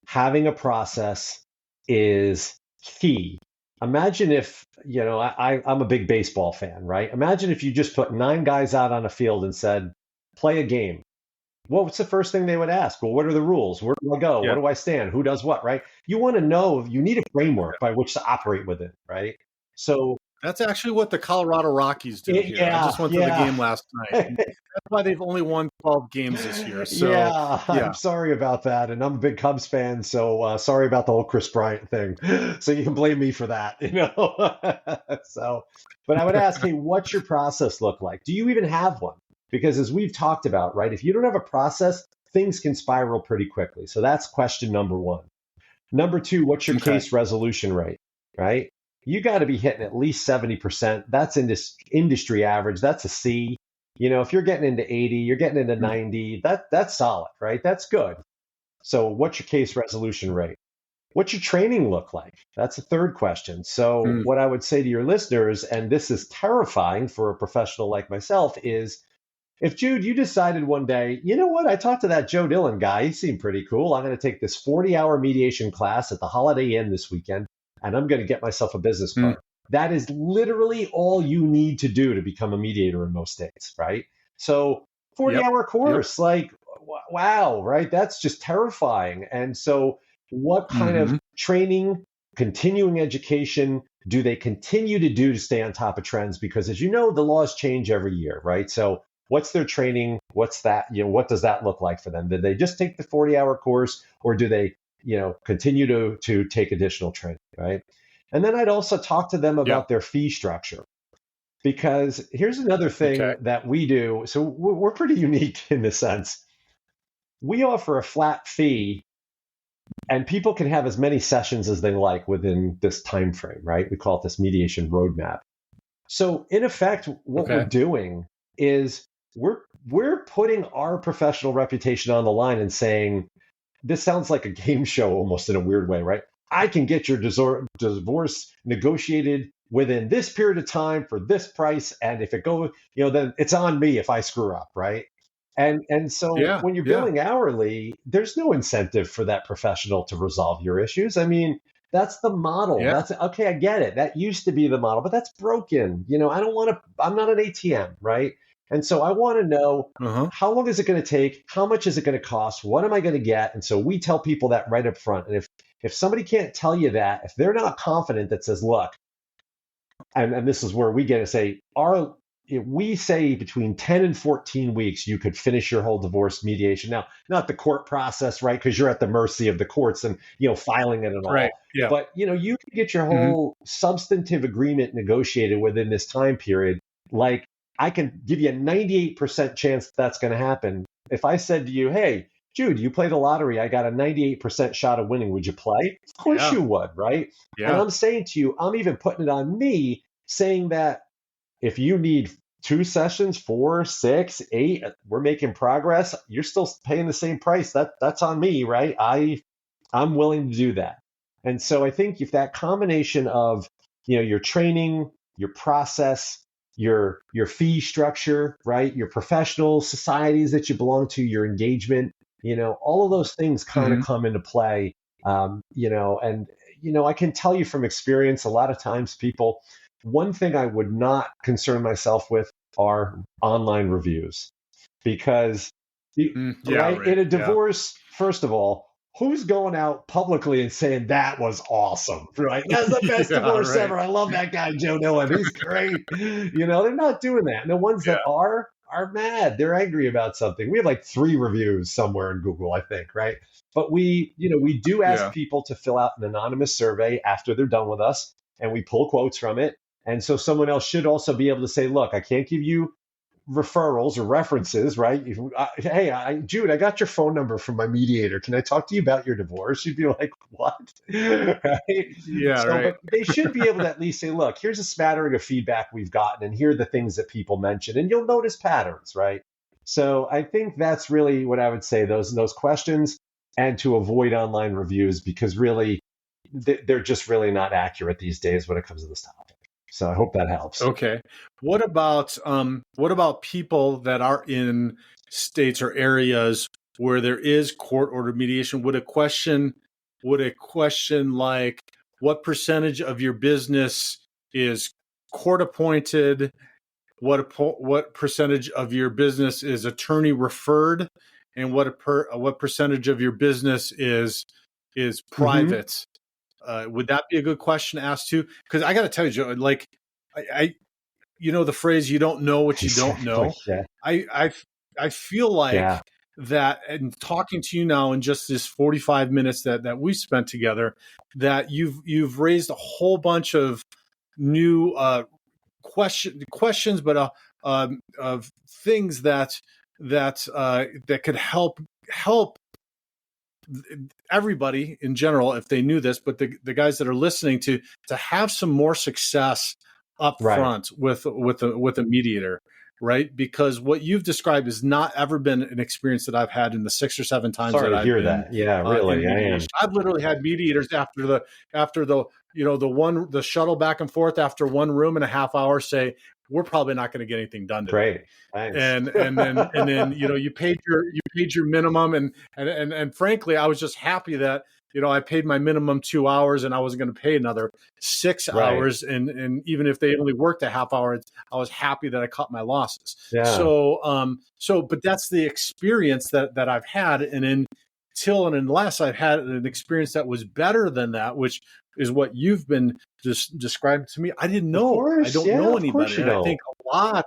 having a process is key. Imagine if, I'm a big baseball fan, right? Imagine if you just put 9 guys out on a field and said, play a game. What's the first thing they would ask? Well, what are the rules? Where do I go? Where do I stand? Who does what, right? You want to know, you need a framework by which to operate with it, right? So that's actually what the Colorado Rockies do here. I just went to the game last night. That's why they've only won 12 games this year. So I'm sorry about that. And I'm a big Cubs fan, so sorry about the whole Chris Bryant thing. So you can blame me for that, but I would ask, hey, what's your process look like? Do you even have one? Because as we've talked about, right, if you don't have a process, things can spiral pretty quickly. So that's question number 1. Number 2, what's your case resolution rate, right? You got to be hitting at least 70%. That's industry average. That's a C. If you're getting into 80, you're getting into 90, that's solid, right? That's good. So what's your case resolution rate? What's your training look like? That's a third question. So what I would say to your listeners, and this is terrifying for a professional like myself, is if, Jude, you decided one day, you know what, I talked to that Joe Dillon guy. He seemed pretty cool. I'm going to take this 40-hour mediation class at the Holiday Inn this weekend, and I'm going to get myself a business card. That is literally all you need to do to become a mediator in most states, right? So 40-hour Yep. course, like, wow, right? That's just terrifying. And so what kind of Mm-hmm. training, continuing education do they continue to do to stay on top of trends? Because as you know, the laws change every year, right? So what's their training? What's that, what does that look like for them? Did they just take the 40-hour course, or do they, continue to take additional training, right? And then I'd also talk to them Yep. about their fee structure, because here's another Okay. thing that we do. So we're pretty unique in this sense. We offer a flat fee, and people can have as many sessions as they like within this time frame, right? We call it this mediation roadmap. So in effect, what we're Okay. doing is we're putting our professional reputation on the line and saying, this sounds like a game show almost in a weird way, right? I can get your divorce negotiated within this period of time for this price, and if it goes, then it's on me if I screw up, right? And so Yeah. when you're Yeah. billing hourly, there's no incentive for that professional to resolve your issues. I mean, that's the model. Yeah. That's okay. I get it. That used to be the model, but that's broken. I don't want to, I'm not an ATM, right? And so I want to know, Uh-huh. how long is it going to take? How much is it going to cost? What am I going to get? And so we tell people that right up front. And if somebody can't tell you that, if they're not confident, that says, look, and this is where we get to say, we say between 10 and 14 weeks, you could finish your whole divorce mediation. Now, not the court process, right? Because you're at the mercy of the courts and, filing it and all. Right. Yeah. But, you can get your Mm-hmm. whole substantive agreement negotiated within this time period. Like, I can give you a 98% chance that's going to happen. If I said to you, hey, Jude, you played the lottery, I got a 98% shot of winning. Would you play? Of course Yeah. you would, right? And Yeah. I'm saying to you, I'm even putting it on me, saying that if you need 2 sessions, 4, 6, 8, we're making progress, you're still paying the same price. That's on me, right? I'm willing to do that. And so I think if that combination of, your training, your process, your fee structure, right, your professional societies that you belong to, your engagement, all of those things kind of Mm-hmm. come into play. And I can tell you from experience, a lot of times people, one thing I would not concern myself with are online reviews, because Yeah. right, Right. in a Yeah. divorce, first of all, who's going out publicly and saying that was awesome, right? That's the best Yeah. divorce Right. ever. I love that guy, Joe Dillon. He's great. They're not doing that. And the ones Yeah. that are mad. They're angry about something. We have like 3 reviews somewhere in Google, I think, right? But we do ask Yeah. people to fill out an anonymous survey after they're done with us, and we pull quotes from it. And so someone else should also be able to say, look, I can't give you referrals or references, right? Hey, Jude, I got your phone number from my mediator. Can I talk to you about your divorce? You'd be like, what? Right? Yeah. So, Right. but they should be able to at least say, look, here's a smattering of feedback we've gotten, and here are the things that people mention, and you'll notice patterns, right? So I think that's really what I would say, those questions, and to avoid online reviews, because really they're just really not accurate these days when it comes to this topic. So I hope that helps. Okay. What about people that are in states or areas where there is court ordered mediation? Would a question like, what percentage of your business is court appointed? What percentage of your business is attorney referred, and what percentage of your business is Mm-hmm. private? Would that be a good question to ask too? Because I got to tell you, Joe, like I the phrase "you don't know what you don't Exactly. know." Yeah. I I feel like Yeah. that, and talking to you now in just this 45 minutes that we spent together, that you've raised a whole bunch of new questions, but of things that could help everybody in general if they knew this, but the guys that are listening to have some more success up Right. front with a mediator, right? Because what you've described has not ever been an experience that I've had in the 6 or 7 times Sorry that to I've hear been that. Yeah, in really, I am. mediation. I've literally had mediators after the shuttle back and forth after one room and a half hour say, we're probably not going to get anything done today. Great. Thanks. And then you paid your minimum, and frankly, I was just happy that I paid my minimum 2 hours and I wasn't going to pay another 6 hours. And even if they only worked a half hour, I was happy that I cut my losses. Yeah. But that's the experience that I've had. And unless I've had an experience that was better than that, which is what you've been described to me, I didn't know. I don't know any better. And I think a lot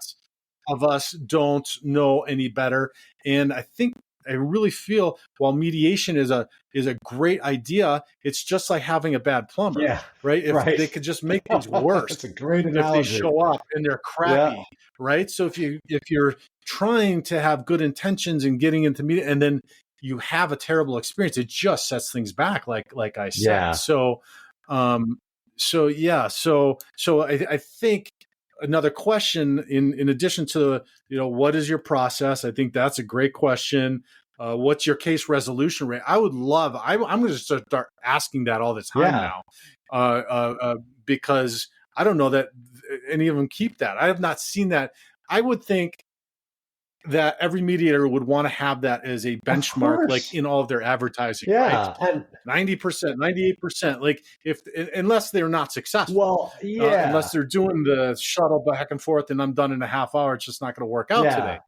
of us don't know any better. And I really feel while mediation is a great idea, it's just like having a bad plumber, right? If they could just make things worse, that's a great analogy. If they show up and they're crappy, right? So if you're trying to have good intentions and getting into meeting, and then you have a terrible experience, it just sets things back, like I said. Yeah. So I think another question in addition to, what is your process? I think that's a great question. What's your case resolution rate? I'm going to start asking that all the time now, because I don't know that any of them keep that. I have not seen that. I would think that every mediator would want to have that as a benchmark, like in all of their advertising, right? 90%, 98%, like unless they're not successful. Unless they're doing the shuttle back and forth and I'm done in a half hour, it's just not going to work out today.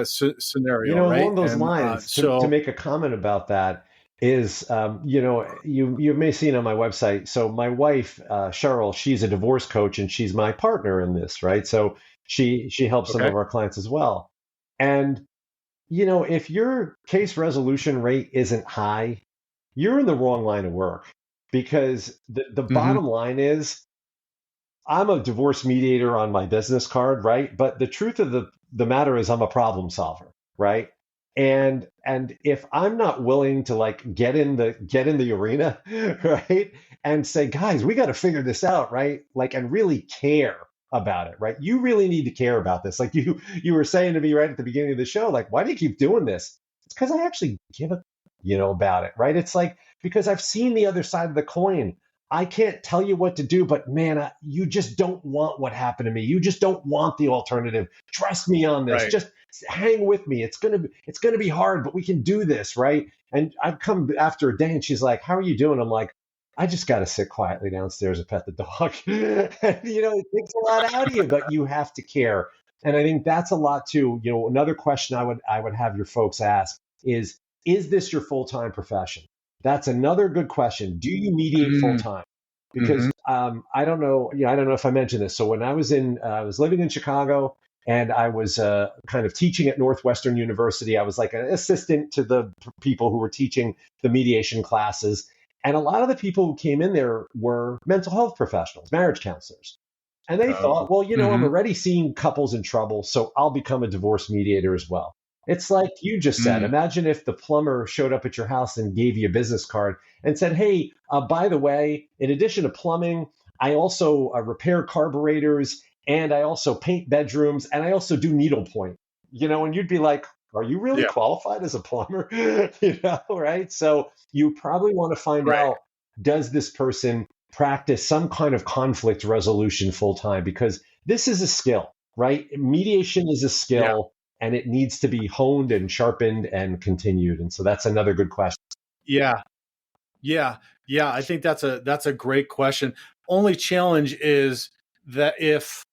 Scenario, right? Along those lines, to make a comment about that is, you may have seen on my website. So my wife, Cheryl, she's a divorce coach and she's my partner in this, right? So she helps some of our clients as well. And, if your case resolution rate isn't high, you're in the wrong line of work, because the bottom line is, I'm a divorce mediator on my business card, right? But the truth of the matter is I'm a problem solver, right? And if I'm not willing to get in the arena, right? And say, guys, we got to figure this out, right? And really care about it, right? You really need to care about this. Like you were saying to me right at the beginning of the show, why do you keep doing this? It's because I actually give a, about it, right? It's because I've seen the other side of the coin. I can't tell you what to do, but man, you just don't want what happened to me. You just don't want the alternative. Trust me on this. Right. Just hang with me. It's gonna be hard, but we can do this, right? And I've come after a day, and she's like, "How are you doing?" I'm like, I just got to sit quietly downstairs and pet the dog. It takes a lot out of you, but you have to care. And I think that's a lot too. Another question I would have your folks ask is this your full-time profession? That's another good question. Do you mediate full-time? Because I don't know. I don't know if I mentioned this. So when I was living in Chicago and I was kind of teaching at Northwestern University, I was like an assistant to the people who were teaching the mediation classes. And a lot of the people who came in there were mental health professionals, marriage counselors. And they thought, well, I'm already seeing couples in trouble, so I'll become a divorce mediator as well. It's like you just said. Imagine if the plumber showed up at your house and gave you a business card and said, hey, by the way, in addition to plumbing, I also repair carburetors, and I also paint bedrooms, and I also do needlepoint. And you'd be like, are you really qualified as a plumber? Right? So you probably want to find out, does this person practice some kind of conflict resolution full time? Because this is a skill, right? Mediation is a skill, and it needs to be honed and sharpened and continued. And so that's another good question. Yeah. I think that's a great question. Only challenge is that if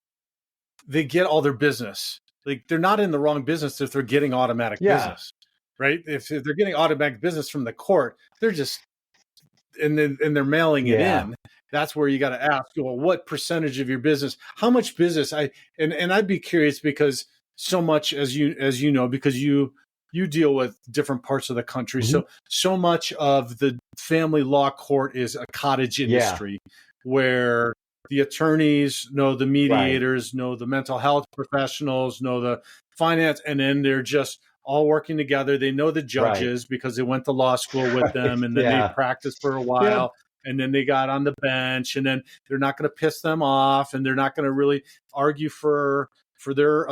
they get all their business, they're not in the wrong business if they're getting automatic business, right? If they're getting automatic business from the court, they're just and they're mailing it in. That's where you got to ask, well, what percentage of your business, how much business? And I'd be curious, because so much, as you know, because you deal with different parts of the country, so much of the family law court is a cottage industry where the attorneys know the mediators, know the mental health professionals, know the finance, and then they're just all working together. They know the judges because they went to law school with them, and then they practiced for a while, and then they got on the bench, and then they're not going to piss them off, and they're not going to really argue for their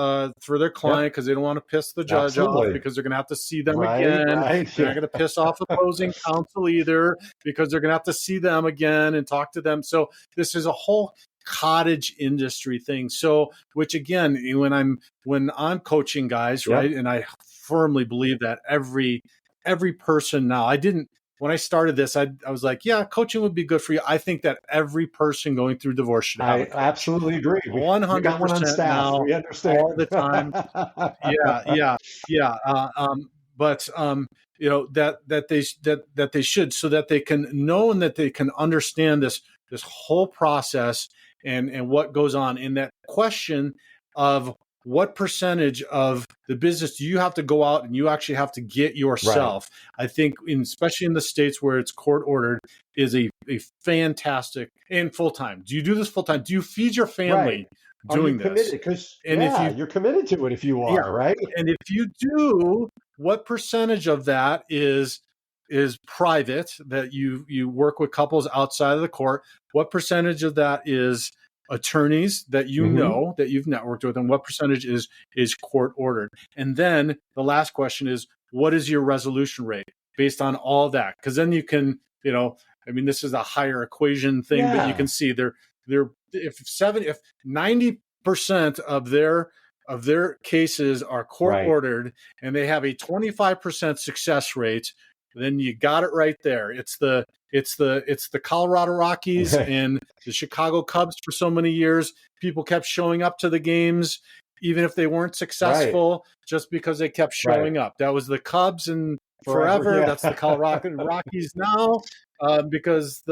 client because they don't want to piss the judge off, because they're going to have to see them again. They're not going to piss off opposing counsel either, because they're going to have to see them again and talk to them. So this is a whole cottage industry thing. So, which again, when I'm coaching guys, right, and I firmly believe that every person now, I didn't when I started this, I was like, yeah, coaching would be good for you. I think that every person going through divorce should have a I coach. absolutely agree. We got one on 100% staff. now, We understand. all the time. Yeah, yeah, yeah. But that they should, so that they can know and that they can understand this whole process and what goes on in that question of what percentage of the business do you have to go out and you actually have to get Right, yourself. I think especially in the States where it's court ordered is a fantastic and full time. Do you do this full time? Do you feed your right. family Are you doing committed? this? Because, And if yeah, you you're committed to it if you yeah, are, right? and if you do, what percentage of that is private, that you work with couples outside of the court? What percentage of that is attorneys that Hmm. that you've networked with, and what percentage is court ordered? And then the last question is, what is your resolution rate based on all that? Because then you can, I mean, this is a higher equation thing, but you can Yeah, see they're if 90% of their cases are court right, ordered and they have a 25% success rate, then you got it right there. It's the Colorado Rockies and the Chicago Cubs for so many years. People kept showing up to the games even if they weren't right, successful, just because they kept right. showing up. That was the Cubs and Forever, forever. yeah. That's the Colorado Rockies now, because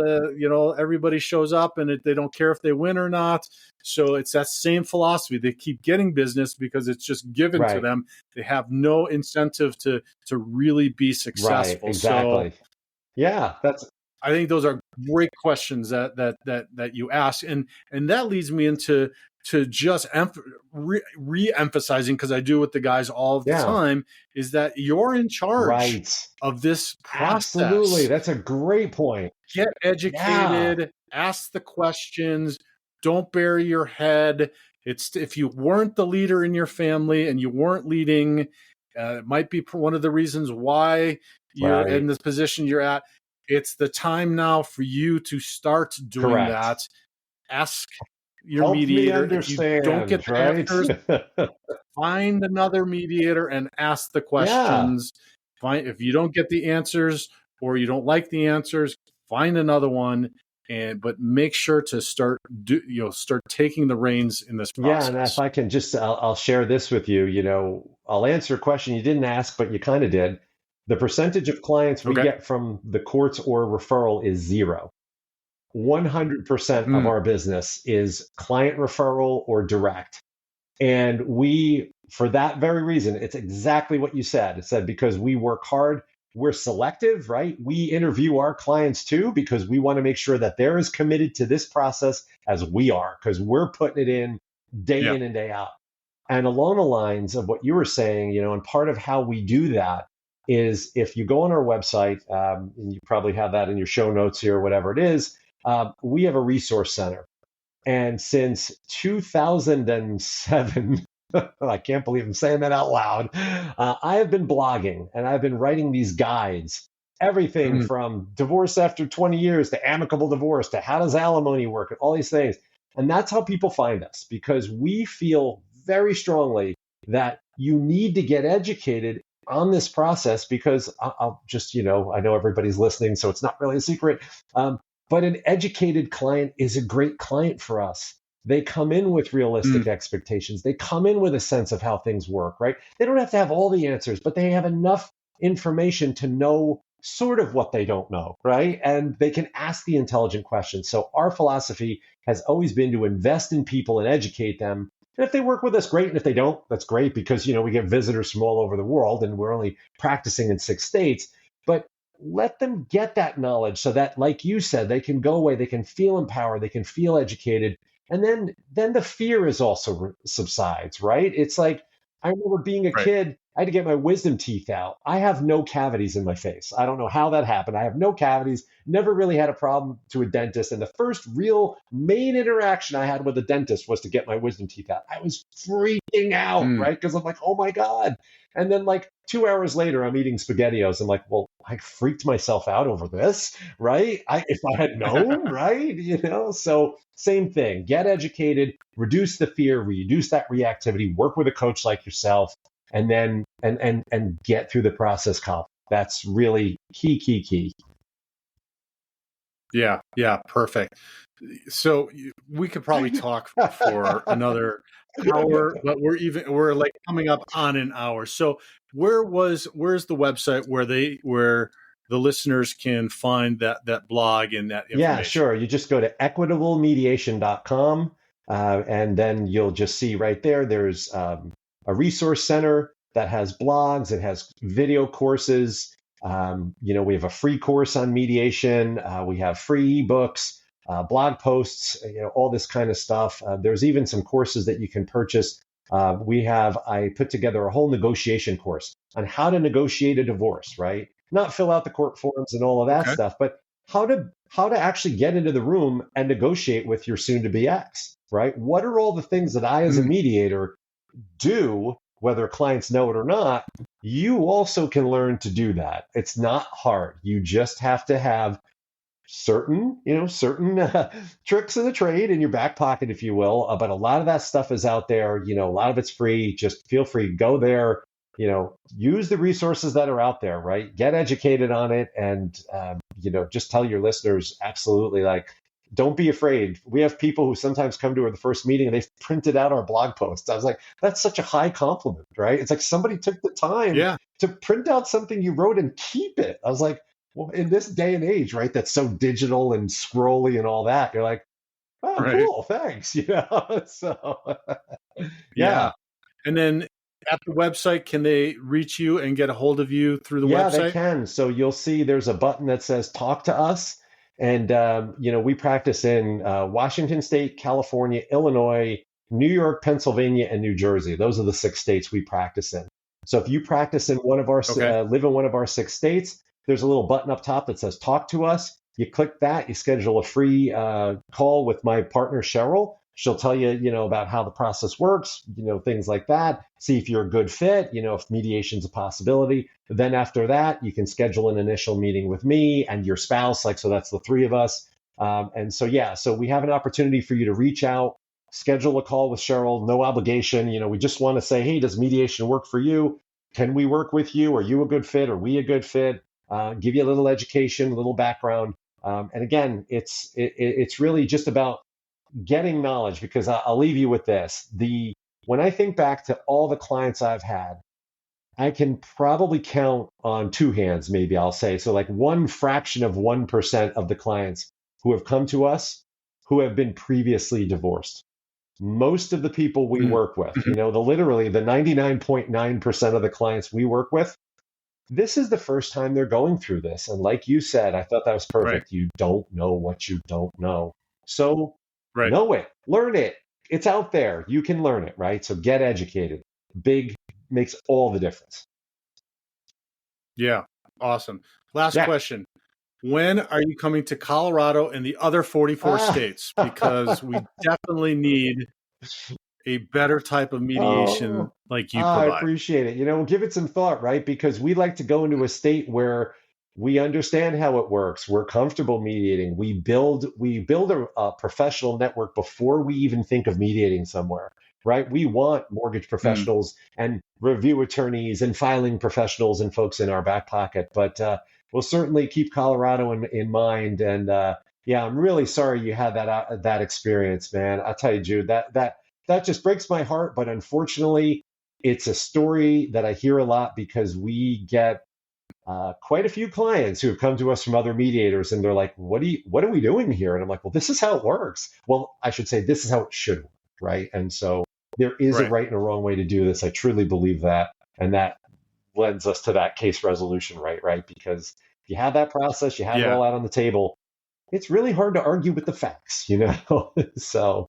everybody shows up and they don't care if they win or not. So it's that same philosophy. They keep getting business because it's just given to Right, them. They have no incentive to really be right, successful. So exactly. Yeah, that's, I think those are great questions that you ask, and that leads me into to just re-emphasizing, because I do with the guys all the yeah, time, is that you're in charge right. of this Absolutely. process. That's a great point. Get Yeah, educated, ask the questions, don't bury your head. It's if you weren't the leader in your family and you weren't leading, it might be one of the reasons why you're in right. this position you're at. It's the time now for you to start doing Correct. that. Ask your Help me mediator. If you don't get understand, the right? answers, find another mediator and ask the Yeah. questions. Find if you don't get the answers or you don't like the answers, find another one, but make sure to start taking the reins in this Yeah, and if process. I can just, I'll share this with you. I'll answer a question you didn't ask, but you kind of did. The percentage of clients we Okay. get from the courts or referral is zero. 100% of Mm, our business is client referral or direct. And for that very reason, it's exactly what you said. It said because we work hard, we're selective, right? We interview our clients too because we want to make sure that they're as committed to this process as we are because we're putting it yeah. in and day out. And along the lines of what you were saying, and part of how we do that is if you go on our website, and you probably have that in your show notes here, whatever it is, we have a resource center. And since 2007, I can't believe I'm saying that out loud. I have been blogging and I've been writing these guides, everything Mm, from divorce after 20 years to amicable divorce to how does alimony work and all these things. And that's how people find us because we feel very strongly that you need to get educated on this process because I'll just, I know everybody's listening, so it's not really a secret. Um, but an educated client is a great client for us. They come in with realistic mm, expectations. They come in with a sense of how things work, right? They don't have to have all the answers, but they have enough information to know sort of what they don't know, right? And they can ask the intelligent questions. So our philosophy has always been to invest in people and educate them. And if they work with us, great. And if they don't, that's great because, we get visitors from all over the world and we're only practicing in 6 states. But let them get that knowledge so that, like you said, they can go away, they can feel empowered, they can feel educated, and then the fear is also subsides, right? It's like I remember being a right. kid, I had to get my wisdom teeth out. I have no cavities in my face. I don't know how that happened. I have no cavities. Never really had a problem to a dentist, and the first real main interaction I had with a dentist was to get my wisdom teeth out. I was freaking out, Mm. right? Because I'm like, oh my god. And then like 2 hours later, I'm eating SpaghettiOs. I'm like, well, I freaked myself out over this, right? If I had known, right? So same thing. Get educated, reduce the fear, reduce that reactivity, work with a coach like yourself, and then and get through the process, Colin. That's really key, key, key. Yeah, perfect. So we could probably talk for another hour, but we're like coming up on an hour. So where's the website where the listeners can find that blog and that Yeah, information? sure. You just go to equitablemediation.com, and then you'll just see right there's a resource center that has blogs, it has video courses. We have a free course on mediation, we have free ebooks, blog posts, all this kind of stuff. There's even some courses that you can purchase. I put together a whole negotiation course on how to negotiate a divorce, right? Not fill out the court forms and all of that Okay. stuff, but how to actually get into the room and negotiate with your soon to be ex, right? What are all the things that I, as a Mm, mediator, do, whether clients know it or not? You also can learn to do that. It's not hard. You just have to have certain tricks of the trade in your back pocket, if you will. But a lot of that stuff is out there. A lot of it's free. Just feel free, go there. Use the resources that are out there. Right, get educated on it, and just tell your listeners absolutely, like, don't be afraid. We have people who sometimes come to the first meeting and they've printed out our blog posts. I was like, that's such a high compliment, right? It's like somebody took the time yeah. to print out something you wrote and keep it. I was like, well, in this day and age, right, that's so digital and scrolly and all that, you're like, oh, Right. cool, thanks. So Yeah. yeah, And then at the website, can they reach you and get a hold of you through the yeah, they website? can. So you'll see there's a button that says "Talk to Us," and we practice in Washington State, California, Illinois, New York, Pennsylvania, and New Jersey. Those are the 6 states we practice in. So if you practice in Okay. live in one of our 6 states, there's a little button up top that says "Talk to Us." You click that, you schedule a free call with my partner Cheryl. She'll tell you, about how the process works, things like that. See if you're a good fit, if mediation's a possibility. Then after that, you can schedule an initial meeting with me and your spouse, like, so that's the three of us. And so, yeah, so we have an opportunity for you to reach out, schedule a call with Cheryl, no obligation. We just want to say, hey, does mediation work for you? Can we work with you? Are you a good fit? Are we a good fit? Give you a little education, a little background. And again, it's really just about getting knowledge, because I'll leave you with this. When I think back to all the clients I've had, I can probably count on two hands, maybe I'll say. So, like, one fraction of 1% of the clients who have come to us who have been previously divorced. Most of the people we Mm, work with, mhm. literally the 99.9% of the clients we work with, this is the first time they're going through this. And like you said, I thought that was Right. perfect. You don't know what you don't know. So Right. know it, learn it. It's out there. You can learn it, right? So get educated. Big makes all the difference. Yeah. Awesome. Last Yeah. question. When are you coming to Colorado and the other 44 Ah. states? Because we definitely need a better type of mediation Oh, like you I provide. appreciate it. Give it some thought, right? Because we like to go into a state where we understand how it works. We're comfortable mediating. We build a professional network before we even think of mediating somewhere, right? We want mortgage Mm, professionals and review attorneys and filing professionals and folks in our back pocket. But we'll certainly keep Colorado in mind. And yeah, I'm really sorry you had that experience, man. I tell you, Jude, that just breaks my heart. But unfortunately, it's a story that I hear a lot, because we get quite a few clients who have come to us from other mediators, and they're like, what are we doing here? And I'm like, well, this is how it works. Well, I should say, this is how it should work, right? And so there is a right. right and a wrong way to do this. I truly believe that. And that lends us to that case resolution, right? Because if you have that process, you have it Yeah. all out on the table, it's really hard to argue with the facts. So,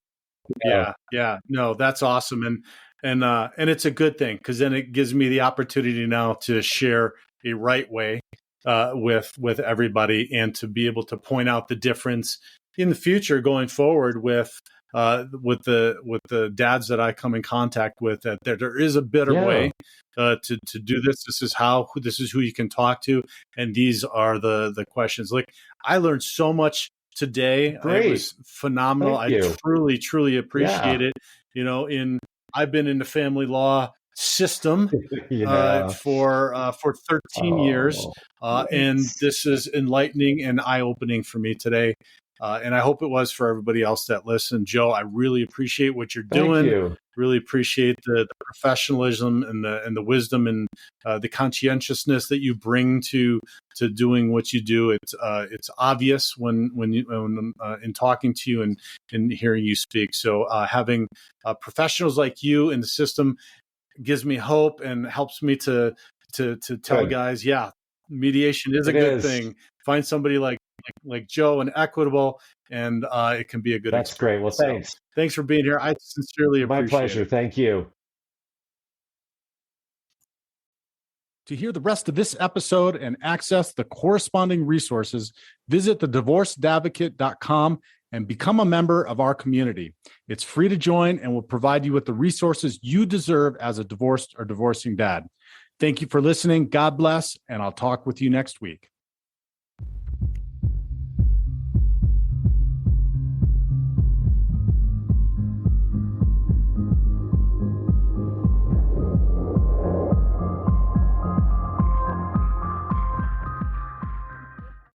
yeah. Yeah. Yeah. No, that's awesome. And it's a good thing because then it gives me the opportunity now to share a right way with everybody and to be able to point out the difference in the future going forward with the dads that I come in contact with, that there is a better Yeah. way to do this. This is who you can talk to, and these are the questions. Like, I learned so much today. It Great. was phenomenal. Thank I you. truly, truly appreciate Yeah. it. In I've been into family law system Yeah. for 13 years, Oh, and thanks. this is enlightening and eye-opening for me today. And I hope it was for everybody else that listened. Joe, I really appreciate what you're Thank doing. you. Really appreciate the professionalism and the wisdom and the conscientiousness that you bring to doing what you do. It's obvious when in talking to you and hearing you speak. So having professionals like you in the system gives me hope and helps me to tell Good. guys, yeah, mediation is a It good is. thing. Find somebody like Joe and Equitable, and it can be a good That's great. Well, experience. So thanks. thanks for being here. I sincerely My appreciate pleasure. it. Thank you. To hear the rest of this episode and access the corresponding resources, visit thedivorcedadvocate.com and become a member of our community. It's free to join and will provide you with the resources you deserve as a divorced or divorcing dad. Thank you for listening. God bless, and I'll talk with you next week.